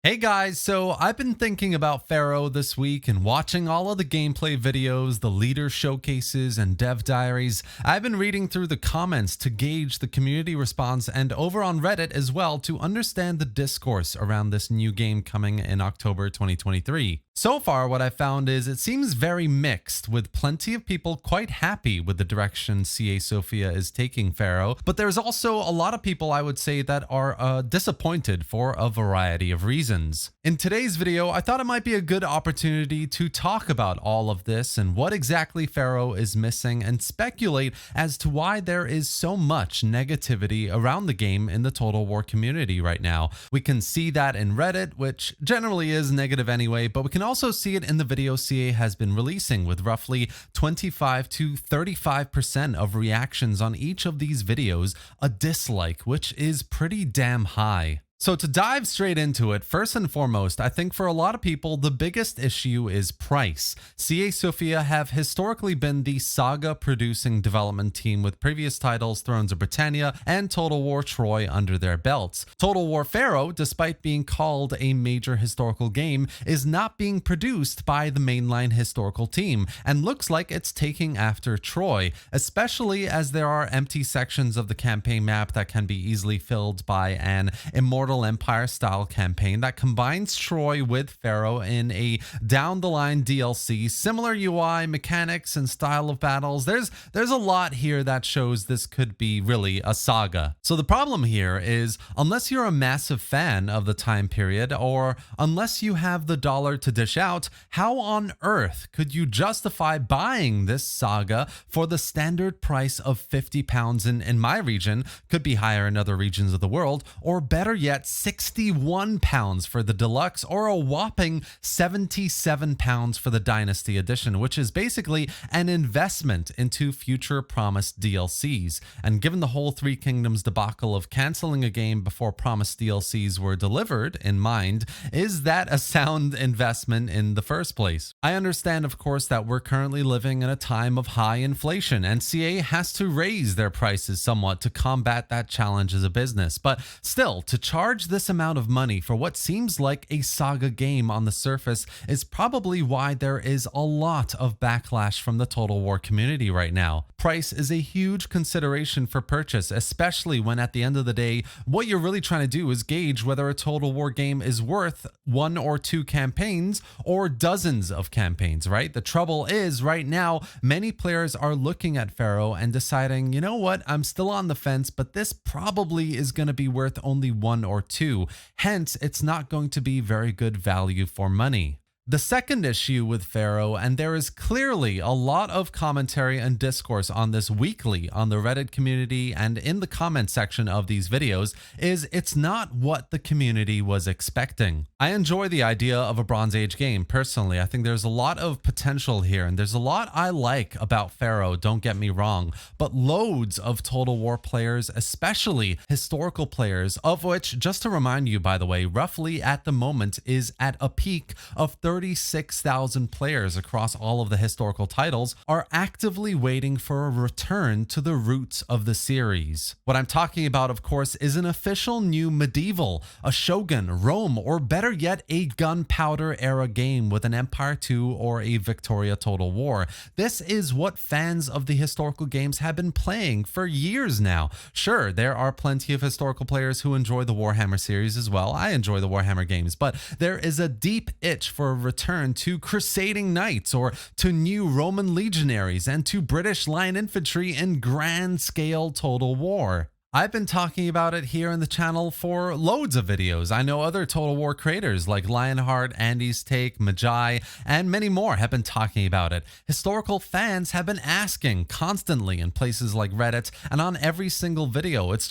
Hey guys, so I've been thinking about Pharaoh this week and watching all of the gameplay videos, the leader showcases, and dev diaries. I've been reading through the comments to gauge the community response and over on Reddit as well to understand the discourse around this new game coming in October 2023. So far, what I found is it seems very mixed, with plenty of people quite happy with the direction CA Sofia is taking Pharaoh, but there's also a lot of people I would say that are disappointed for a variety of reasons. In today's video, I thought it might be a good opportunity to talk about all of this and what exactly Pharaoh is missing and speculate as to why there is so much negativity around the game in the Total War community right now. We can see that in Reddit, which generally is negative anyway, but we can also see it in the video CA has been releasing, with roughly 25 to 35% of reactions on each of these videos a dislike, which is pretty damn high. So to dive straight into it, first and foremost, I think for a lot of people, the biggest issue is price. CA Sofia have historically been the saga-producing development team with previous titles Thrones of Britannia and Total War Troy under their belts. Total War Pharaoh, despite being called a major historical game, is not being produced by the mainline historical team and looks like it's taking after Troy, especially as there are empty sections of the campaign map that can be easily filled by an Immortal Empire style campaign that combines Troy with Pharaoh in a down the line DLC, similar UI, mechanics, and style of battles. There's a lot here that shows this could be really a saga. So the problem here is, unless you're a massive fan of the time period, or unless you have the dollar to dish out, how on earth could you justify buying this saga for the standard price of £50 in my region, could be higher in other regions of the world, or better yet, £61 for the deluxe, or a whopping £77 for the Dynasty edition, which is basically an investment into future promised DLCs. And given the whole Three Kingdoms debacle of canceling a game before promised DLCs were delivered in mind, is that a sound investment in the first place? I understand, of course, that we're currently living in a time of high inflation, and CA has to raise their prices somewhat to combat that challenge as a business, but still, to charge this amount of money for what seems like a saga game on the surface is probably why there is a lot of backlash from the Total War community right now. Price is a huge consideration for purchase, especially when at the end of the day, what you're really trying to do is gauge whether a Total War game is worth one or two campaigns or dozens of campaigns, right? The trouble is right now, many players are looking at Pharaoh and deciding, you know what, I'm still on the fence, but this probably is going to be worth only one or two. Hence, it's not going to be very good value for money. The second issue with Pharaoh, and there is clearly a lot of commentary and discourse on this weekly on the Reddit community and in the comment section of these videos, is it's not what the community was expecting. I enjoy the idea of a Bronze Age game personally. I think there's a lot of potential here, and there's a lot I like about Pharaoh, don't get me wrong, but loads of Total War players, especially historical players, of which, just to remind you by the way, roughly at the moment is at a peak of 36,000 players across all of the historical titles, are actively waiting for a return to the roots of the series. What I'm talking about, of course, is an official new medieval, a Shogun, Rome, or better yet, a gunpowder era game with an Empire 2 or a Victoria Total War. This is what fans of the historical games have been playing for years now. Sure, there are plenty of historical players who enjoy the Warhammer series as well. I enjoy the Warhammer games, but there is a deep itch for a return to crusading knights, or to new Roman legionaries, and to British line infantry in grand scale Total War. I've been talking about it here in the channel for loads of videos. I know other Total War creators like Lionheart, Andy's Take, Magi, and many more have been talking about it. Historical fans have been asking constantly in places like Reddit and on every single video. It's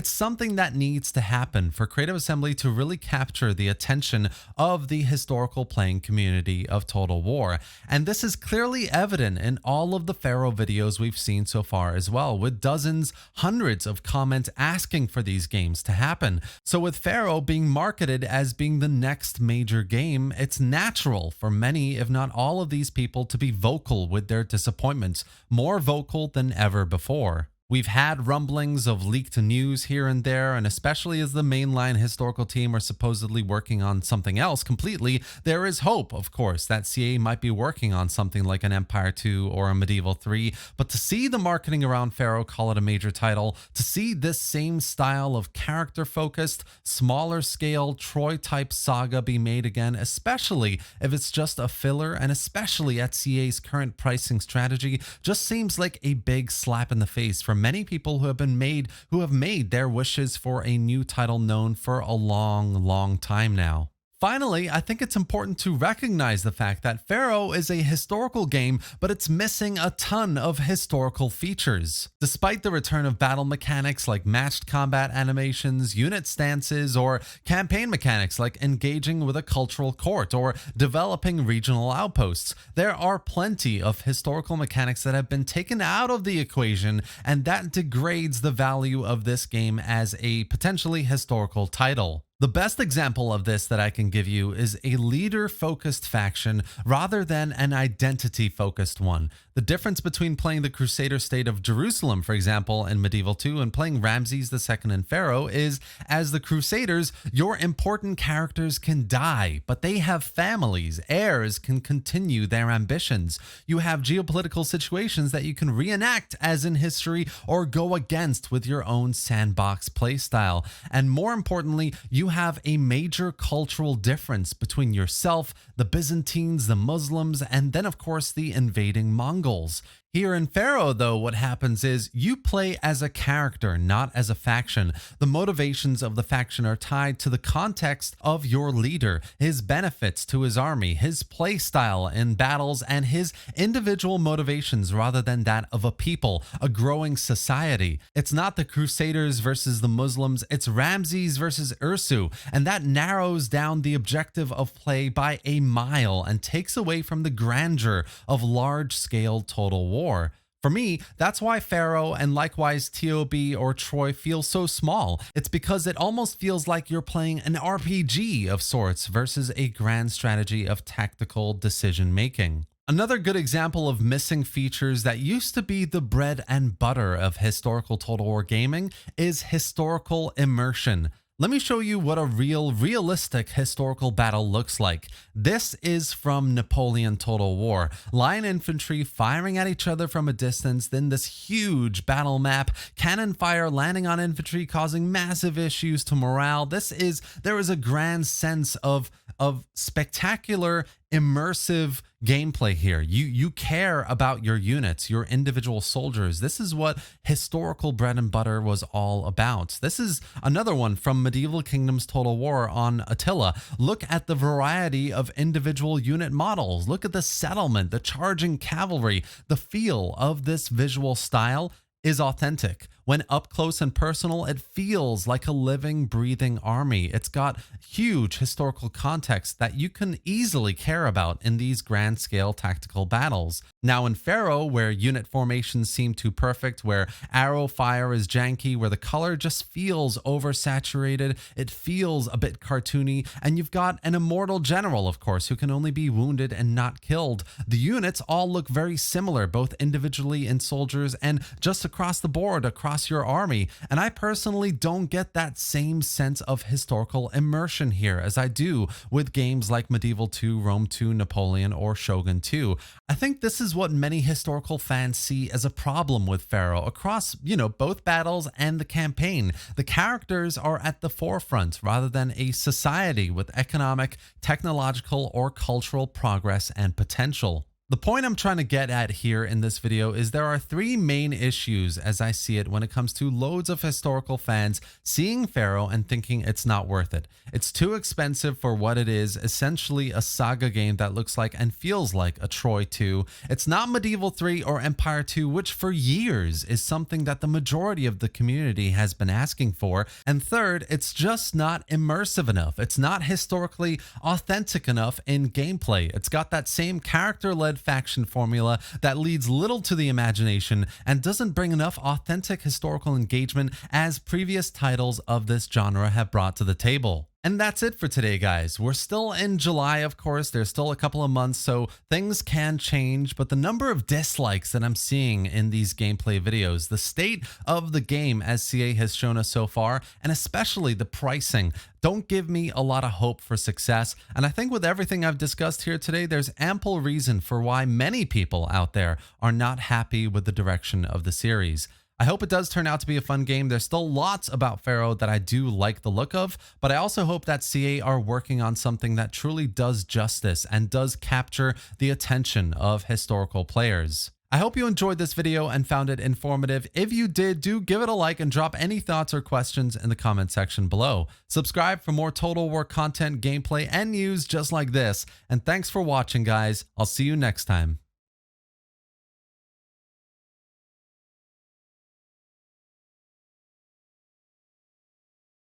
something that needs to happen for Creative Assembly to really capture the attention of the historical playing community of Total War. And this is clearly evident in all of the Pharaoh videos we've seen so far as well, with dozens, hundreds of comments asking for these games to happen. So with Pharaoh being marketed as being the next major game, it's natural for many, if not all of these people, to be vocal with their disappointments, more vocal than ever before. We've had rumblings of leaked news here and there, and especially as the mainline historical team are supposedly working on something else completely, there is hope, of course, that CA might be working on something like an Empire 2 or a Medieval 3. But to see the marketing around Pharaoh call it a major title, to see this same style of character-focused, smaller scale Troy-type saga be made again, especially if it's just a filler, and especially at CA's current pricing strategy, just seems like a big slap in the face for many people who have made their wishes for a new title known for a long time now. Finally, I think it's important to recognize the fact that Pharaoh is a historical game, but it's missing a ton of historical features. Despite the return of battle mechanics like matched combat animations, unit stances, or campaign mechanics like engaging with a cultural court or developing regional outposts, there are plenty of historical mechanics that have been taken out of the equation, and that degrades the value of this game as a potentially historical title. The best example of this that I can give you is a leader-focused faction rather than an identity-focused one. The difference between playing the Crusader state of Jerusalem, for example, in Medieval 2 and playing Ramses II in Pharaoh is, as the Crusaders, your important characters can die, but they have families. Heirs can continue their ambitions. You have geopolitical situations that you can reenact as in history or go against with your own sandbox playstyle. And more importantly, you have a major cultural difference between yourself, the Byzantines, the Muslims, and then of course the invading Mongols. Here in Pharaoh, though, what happens is you play as a character, not as a faction. The motivations of the faction are tied to the context of your leader, his benefits to his army, his play style in battles, and his individual motivations rather than that of a people, a growing society. It's not the Crusaders versus the Muslims, it's Ramses versus Ursu, and that narrows down the objective of play by a mile and takes away from the grandeur of large-scale total war. For me, that's why Pharaoh and likewise TOB or Troy feel so small. It's because it almost feels like you're playing an RPG of sorts versus a grand strategy of tactical decision making. Another good example of missing features that used to be the bread and butter of historical Total War gaming is historical immersion. Let me show you what a realistic historical battle looks like. This is from Napoleon Total War. Line infantry firing at each other from a distance, then this huge battle map, cannon fire landing on infantry causing massive issues to morale. There is a grand sense of spectacular, immersive gameplay here. You care about your units, your individual soldiers. This is what historical bread and butter was all about. This is another one from Medieval Kingdoms Total War on Attila. Look at the variety of individual unit models. Look at the settlement, the charging cavalry. The feel of this visual style is authentic. When up close and personal, it feels like a living, breathing army. It's got huge historical context that you can easily care about in these grand scale tactical battles. Now in Pharaoh, where unit formations seem too perfect, where arrow fire is janky, where the color just feels oversaturated, it feels a bit cartoony, and you've got an immortal general, of course, who can only be wounded and not killed. The units all look very similar, both individually in soldiers and just across the board, across your army, and I personally don't get that same sense of historical immersion here as I do with games like Medieval 2, Rome 2, Napoleon, or Shogun 2. I think this is what many historical fans see as a problem with Pharaoh across, both battles and the campaign. The characters are at the forefront rather than a society with economic, technological, or cultural progress and potential. The point I'm trying to get at here in this video is there are three main issues as I see it when it comes to loads of historical fans seeing Pharaoh and thinking it's not worth it. It's too expensive for what it is, essentially a saga game that looks like and feels like a Troy 2. It's not Medieval 3 or Empire 2, which for years is something that the majority of the community has been asking for. And third, it's just not immersive enough. It's not historically authentic enough in gameplay. It's got that same character-led faction formula that leads little to the imagination and doesn't bring enough authentic historical engagement as previous titles of this genre have brought to the table. And that's it for today, guys. We're still in July, of course. There's still a couple of months, so things can change. But the number of dislikes that I'm seeing in these gameplay videos, the state of the game as CA has shown us so far, and especially the pricing, don't give me a lot of hope for success. And I think with everything I've discussed here today, there's ample reason for why many people out there are not happy with the direction of the series. I hope it does turn out to be a fun game. There's still lots about Pharaoh that I do like the look of, but I also hope that CA are working on something that truly does justice and does capture the attention of historical players. I hope you enjoyed this video and found it informative. If you did, do give it a like and drop any thoughts or questions in the comment section below. Subscribe for more Total War content, gameplay, and news just like this. And thanks for watching, guys. I'll see you next time.